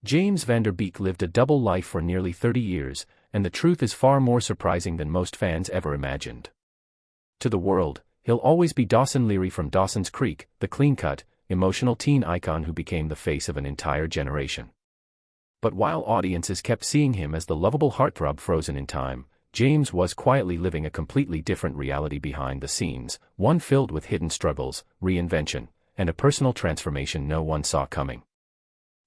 James Van Der Beek lived a double life for nearly 30 years, and the truth is far more surprising than most fans ever imagined. To the world, he'll always be Dawson Leary from Dawson's Creek, the clean-cut, emotional teen icon who became the face of an entire generation. But while audiences kept seeing him as the lovable heartthrob frozen in time, James was quietly living a completely different reality behind the scenes, one filled with hidden struggles, reinvention, and a personal transformation no one saw coming.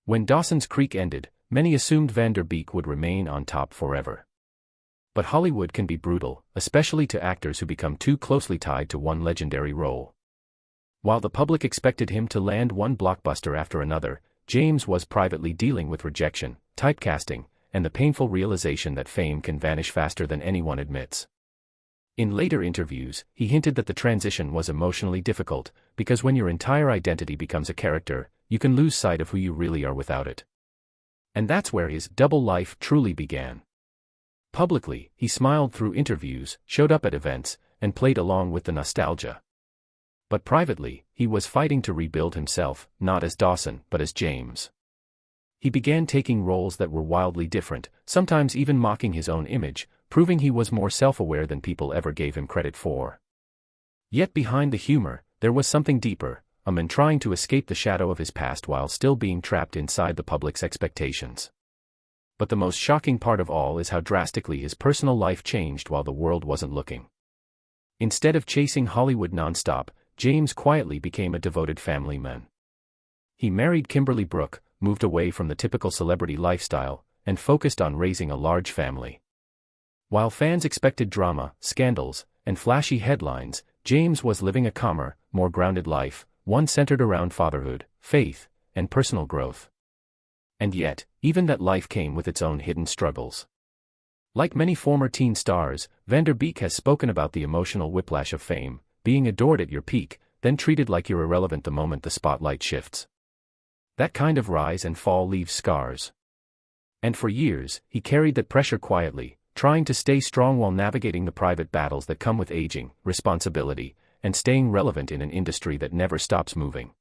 When Dawson's Creek ended, many assumed Van Der Beek would remain on top forever. But Hollywood can be brutal, especially to actors who become too closely tied to one legendary role. While the public expected him to land one blockbuster after another, James was privately dealing with rejection, typecasting, and the painful realization that fame can vanish faster than anyone admits. In later interviews, he hinted that the transition was emotionally difficult, because when your entire identity becomes a character, you can lose sight of who you really are without it. And that's where his double life truly began. Publicly, he smiled through interviews, showed up at events, and played along with the nostalgia. But privately, he was fighting to rebuild himself, not as Dawson, but as James. He began taking roles that were wildly different, sometimes even mocking his own image, proving he was more self-aware than people ever gave him credit for. Yet behind the humor, there was something deeper, a man trying to escape the shadow of his past while still being trapped inside the public's expectations. But the most shocking part of all is how drastically his personal life changed while the world wasn't looking. Instead of chasing Hollywood non-stop, James quietly became a devoted family man. He married Kimberly Brooke, moved away from the typical celebrity lifestyle, and focused on raising a large family. While fans expected drama, scandals, and flashy headlines, James was living a calmer, more grounded life, one centered around fatherhood, faith, and personal growth. And yet, even that life came with its own hidden struggles. Like many former teen stars, Van Der Beek has spoken about the emotional whiplash of fame, being adored at your peak, then treated like you're irrelevant the moment the spotlight shifts. That kind of rise and fall leaves scars. And for years, he carried that pressure quietly, trying to stay strong while navigating the private battles that come with aging, responsibility, and staying relevant in an industry that never stops moving.